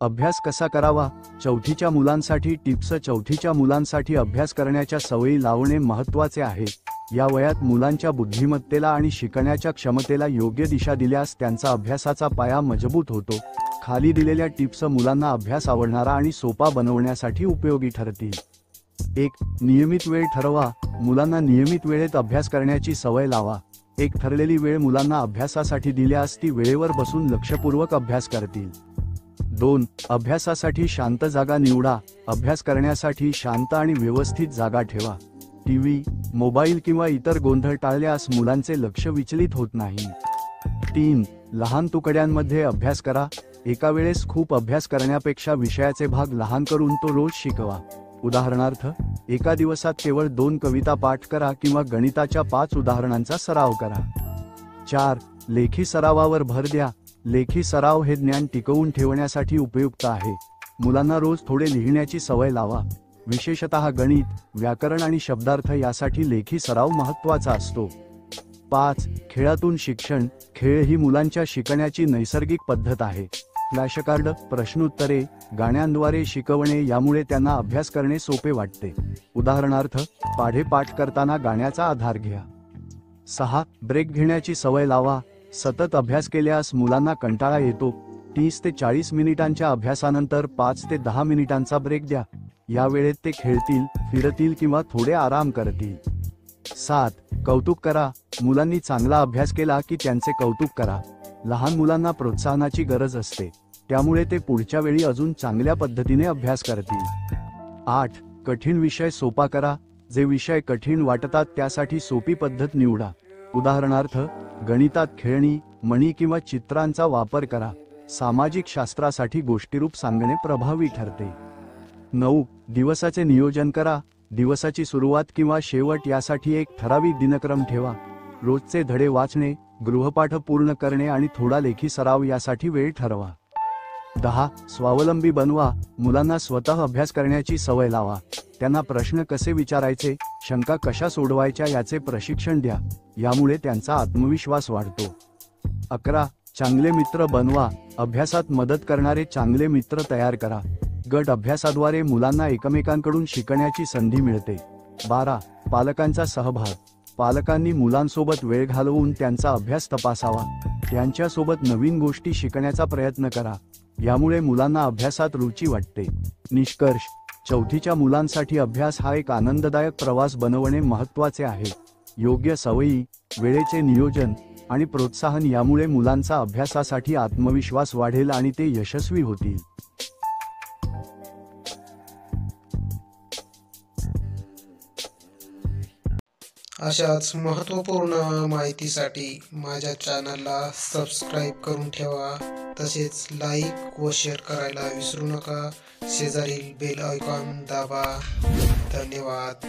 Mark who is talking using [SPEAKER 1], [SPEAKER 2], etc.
[SPEAKER 1] अभ्यास कसा करावा? चौथीच्या मुलांसाठी टिप्स. चौथीच्या मुलांसाठी अभ्यास करण्याच्या सवयी लावणे महत्त्वाचे आहे. या वयात मुलांच्या बुद्धिमत्तेला आणि शिकण्याच्या क्षमतेला योग्य दिशा दिल्यास त्यांचा अभ्यासाचा पाया मजबूत होतो. खाली दिलेल्या टिप्स मुलांना अभ्यास आवडणारा आणि सोपा बनवण्यासाठी उपयोगी ठरतील. 1. नियमित वेळ ठरवा. मुलांना नियमित वेळेत अभ्यास करण्याची सवय लावा. एक ठरलेली वेळ मुलांना अभ्यासासाठी दिल्यास ती वेळेवर बसून लक्षपूर्वक अभ्यास करतील. 2. अभ्यासासाठी शांत जागा निवडा. अभ्यास करण्यासाठी शांत आणि व्यवस्थित जागा ठेवा. टीव्ही, मोबाईल किंवा इतर गोंधळ टाळल्यास मुलांचे लक्ष विचलित होत नाही. 3. लहान तुकड्यांमध्ये अभ्यास करा. एका वेळेस खूप अभ्यास करण्यापेक्षा विषयाचे भाग लहान करून तो रोज शिकवा. उदाहरणार्थ, एका दिवसात केवळ 2 कविता पाठ करा किंवा गणिताच्या 5 उदाहरणांचा सराव करा. 4. लेखी सरावावर भर द्या. लेखी सराव हे ज्ञान टिकवून ठेवण्यासाठी उपयुक्त आहे. मुलांना रोज थोडे लिहिण्याची सवय लावा. विशेषतः गणित, व्याकरण आणि शब्दार्थ यासाठी लेखी सराव महत्त्वाचा असतो. 5. खेळातून शिक्षण. खेळ ही मुलांच्या शिकण्याची नैसर्गिक पद्धत आहे. फ्लॅशकार्ड, प्रश्नोत्तरे, गाण्यांद्वारे शिकवणे यामुळे त्यांना अभ्यास करणे सोपे वाटते. उदाहरणार्थ, पाढे पाठ करताना गाण्याचा आधार घ्या. 6. ब्रेक घेण्याची सवय लावा. सतत अभ्यास केल्यास मुलांना कंटाळा येतो. 30 ते 40 मिनिटांच्या अभ्यासानंतर 5 ते 10 मिनिटांचा ब्रेक द्या. या वेळेत ते खेळतील, फिरतील किंवा थोडे आराम करतील. 7. कौतुक करा. मुलांनी चांगला अभ्यास केला की त्यांचे कौतुक करा. लहान मुलांना प्रोत्साहनाची गरज असते, त्यामुळे ते पुढच्या वेळी अजून चांगल्या पद्धतीने अभ्यास करतील. 8. कठीण विषय सोपा करा. जे विषय कठीण वाटतात त्यासाठी सोपी पद्धत निवडा. उदाहरणार्थ, गणितात खेळणी, म्हणी किंवा चित्रांचा वापर करा. सामाजिक शास्त्रासाठी गोष्टीरूप सांगणे प्रभावी ठरते. 9. दिवसाचे नियोजन करा. दिवसाची सुरुवात किंवा शेवट यासाठी एक ठराविक दिनक्रम ठेवा. रोजचे धडे वाचणे, गृहपाठ पूर्ण करणे आणि थोडा लेखी सराव यासाठी वेळ ठरवा. 10. स्वावलंबी बनवा. मुलांना स्वतः अभ्यास करण्याची सवय लावा. त्यांना प्रश्न कसे विचारायचे, शंका कशा सोडवायच्या याचे प्रशिक्षण द्या. यामुळे त्यांचा आत्मविश्वास वाढतो. 11. चांगले मित्र बनवा. अभ्यासात मदत करणारे चांगले मित्र तयार करा. गट अभ्यासाद्वारे मुलांना एकमेकांकडून शिकण्याची संधी मिळते. 12. पालकांचा सहभाग. पालकांनी मुलांसोबत वेळ घालवून त्यांचा अभ्यास तपासावा. त्यांच्यासोबत नवीन गोष्टी शिकण्याचा प्रयत्न करा. यामुळे मुलांना अभ्यासात रुची वाटते. निष्कर्ष: चौथीच्या मुलांसाठी अभ्यास हा एक आनंददायक प्रवास बनवणे महत्त्वाचे आहे. योग्य सवयी, वेळेचे नियोजन आणि प्रोत्साहन यामुळे मुलांचा अभ्यासासाठी आत्मविश्वास वाढेल आणि ते यशस्वी होतील.
[SPEAKER 2] अशाच महत्त्वपूर्ण माहितीसाठी माझ्या चॅनलला सबस्क्राईब करून ठेवा. तसेच लाईक व शेअर करायला विसरू नका. शेजारील बेल आयकॉन दाबा. धन्यवाद.